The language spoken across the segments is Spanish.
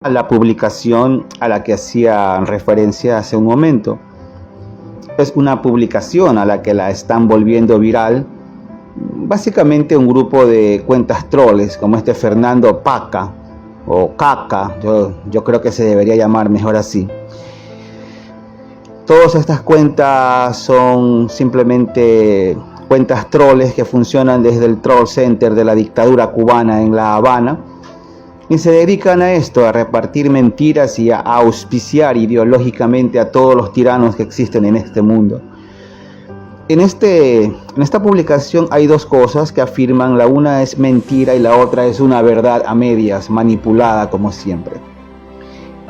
a la publicación a la que hacía referencia hace un momento. Es una publicación a la que la están volviendo viral, básicamente un grupo de cuentas troles como este Fernando Paca o Caca, yo creo que se debería llamar mejor así. Todas estas cuentas son simplemente cuentas troles que funcionan desde el troll center de la dictadura cubana en La Habana y se dedican a esto, a repartir mentiras y a auspiciar ideológicamente a todos los tiranos que existen en este mundo. En esta publicación hay dos cosas que afirman, la una es mentira y la otra es una verdad a medias, manipulada como siempre.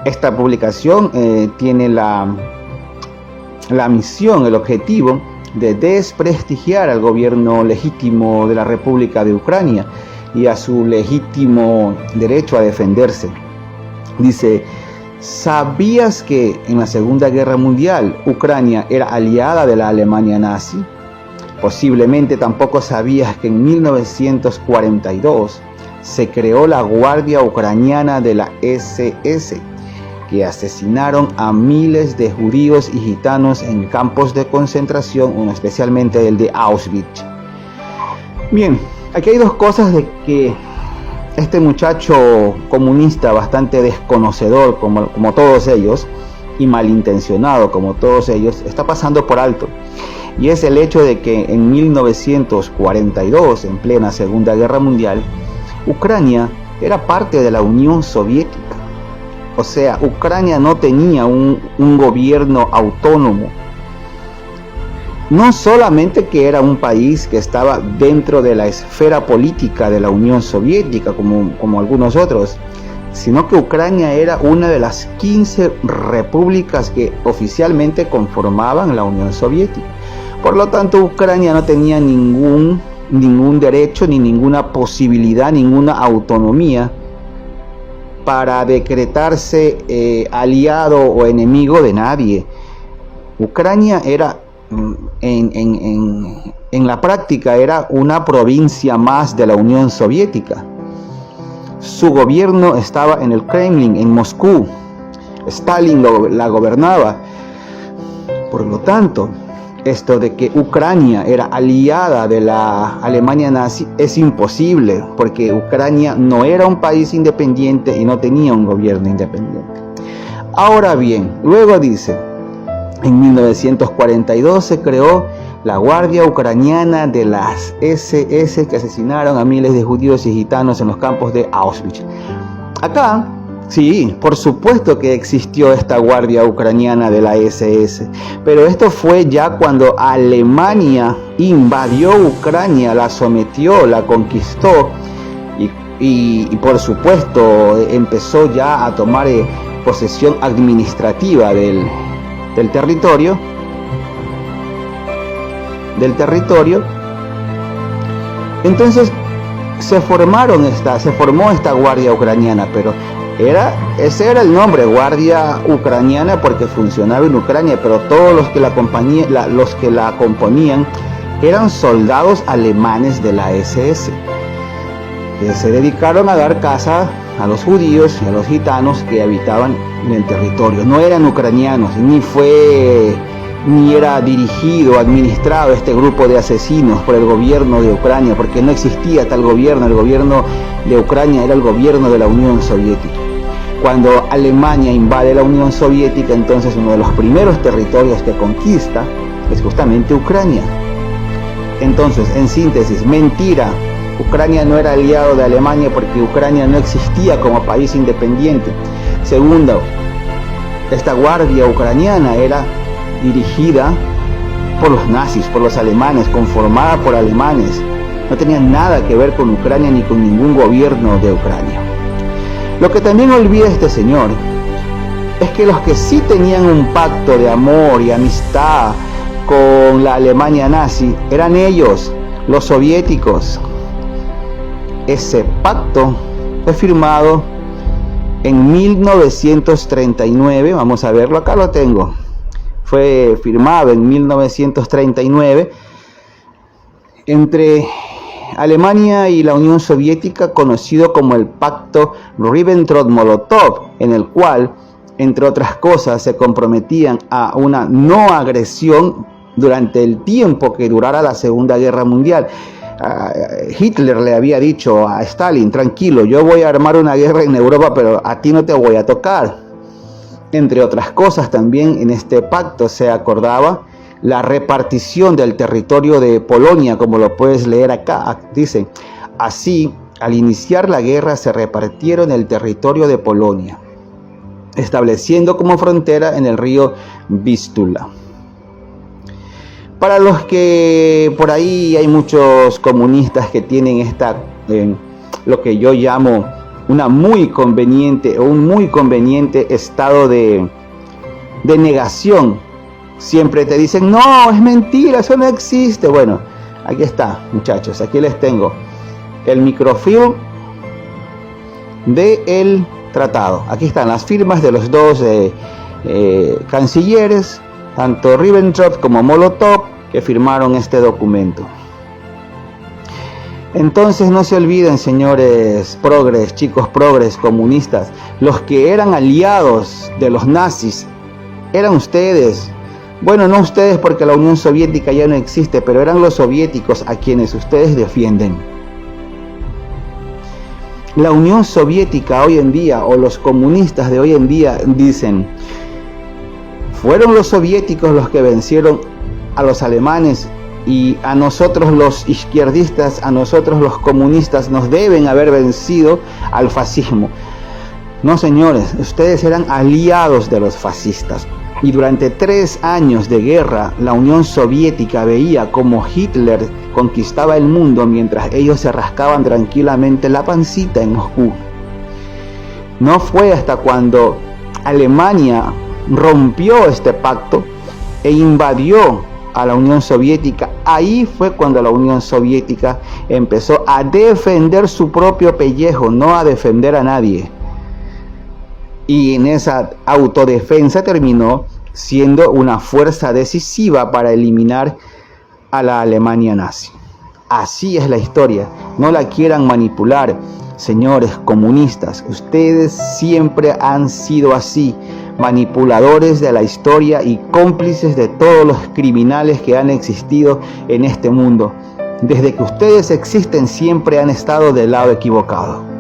Esta publicación tiene la misión, el objetivo de desprestigiar al gobierno legítimo de la República de Ucrania y a su legítimo derecho a defenderse. Dice: ¿sabías que en la Segunda Guerra Mundial Ucrania era aliada de la Alemania nazi? Posiblemente tampoco sabías que en 1942 se creó la Guardia Ucraniana de la SS, que asesinaron a miles de judíos y gitanos en campos de concentración, especialmente el de Auschwitz. Bien, aquí hay dos cosas de que este muchacho comunista, bastante desconocedor como todos ellos y malintencionado como todos ellos, está pasando por alto. Y es el hecho de que en 1942, en plena Segunda Guerra Mundial, Ucrania era parte de la Unión Soviética. O sea, Ucrania no tenía un gobierno autónomo. No solamente que era un país que estaba dentro de la esfera política de la Unión Soviética, como algunos otros, sino que Ucrania era una de las 15 repúblicas que oficialmente conformaban la Unión Soviética. Por lo tanto, Ucrania no tenía ningún derecho, ni ninguna posibilidad, ninguna autonomía para decretarse aliado o enemigo de nadie. Ucrania era, en la práctica, era una provincia más de la Unión Soviética. Su gobierno estaba en el Kremlin, en Moscú. Stalin la gobernaba. Por lo tanto, esto de que Ucrania era aliada de la Alemania nazi es imposible, porque Ucrania no era un país independiente y no tenía un gobierno independiente. Ahora bien, luego dice, en 1942 se creó la Guardia Ucraniana de las SS, que asesinaron a miles de judíos y gitanos en los campos de Auschwitz. Acá, sí, por supuesto que existió esta Guardia Ucraniana de la SS, pero esto fue ya cuando Alemania invadió Ucrania, la sometió, la conquistó y por supuesto empezó ya a tomar posesión administrativa del territorio. Entonces se formó esta Guardia Ucraniana, pero ese era el nombre, Guardia Ucraniana, porque funcionaba en Ucrania, pero todos los que la componían eran soldados alemanes de la SS, que se dedicaron a dar caza a los judíos y a los gitanos que habitaban en el territorio. No eran ucranianos, ni era dirigido, administrado este grupo de asesinos por el gobierno de Ucrania, porque no existía tal gobierno. El gobierno de Ucrania era el gobierno de la Unión Soviética. Cuando Alemania invade la Unión Soviética, entonces uno de los primeros territorios que conquista es justamente Ucrania. Entonces, en síntesis, mentira. Ucrania no era aliado de Alemania porque Ucrania no existía como país independiente. Segundo, esta Guardia Ucraniana era dirigida por los nazis, por los alemanes, conformada por alemanes. No tenía nada que ver con Ucrania ni con ningún gobierno de Ucrania. Lo que también olvida este señor es que los que sí tenían un pacto de amor y amistad con la Alemania nazi eran ellos, los soviéticos. Ese pacto fue firmado en 1939, vamos a verlo, acá lo tengo. Fue firmado en 1939 entre Alemania y la Unión Soviética, conocido como el Pacto Ribbentrop-Molotov, en el cual, entre otras cosas, se comprometían a una no agresión durante el tiempo que durara la Segunda Guerra Mundial. Hitler le había dicho a Stalin: tranquilo, yo voy a armar una guerra en Europa, pero a ti no te voy a tocar. Entre otras cosas, también en este pacto se acordaba la repartición del territorio de Polonia, como lo puedes leer acá. Dice: así, al iniciar la guerra se repartieron el territorio de Polonia, estableciendo como frontera en el río Vístula. Para los que por ahí hay muchos comunistas que tienen lo que yo llamo un muy conveniente estado de negación. Siempre te dicen: no, es mentira, eso no existe. Bueno, aquí está, muchachos, aquí les tengo el microfilm del tratado. Aquí están las firmas de los dos cancilleres, tanto Ribbentrop como Molotov, que firmaron este documento. Entonces no se olviden, señores progres, chicos progres, comunistas, los que eran aliados de los nazis eran ustedes. Bueno, no ustedes, porque la Unión Soviética ya no existe, pero eran los soviéticos a quienes ustedes defienden. La Unión Soviética hoy en día, o los comunistas de hoy en día, dicen: fueron los soviéticos los que vencieron a los alemanes, y a nosotros los izquierdistas, a nosotros los comunistas, nos deben haber vencido al fascismo. No, señores, ustedes eran aliados de los fascistas. Y durante 3 años de guerra, la Unión Soviética veía como Hitler conquistaba el mundo mientras ellos se rascaban tranquilamente la pancita en Moscú. No fue hasta cuando Alemania rompió este pacto e invadió a la Unión Soviética, ahí fue cuando la Unión Soviética empezó a defender su propio pellejo, no a defender a nadie. Y en esa autodefensa terminó siendo una fuerza decisiva para eliminar a la Alemania nazi. Así es la historia, no la quieran manipular, señores comunistas. Ustedes siempre han sido así, manipuladores de la historia y cómplices de todos los criminales que han existido en este mundo. Desde que ustedes existen siempre han estado del lado equivocado.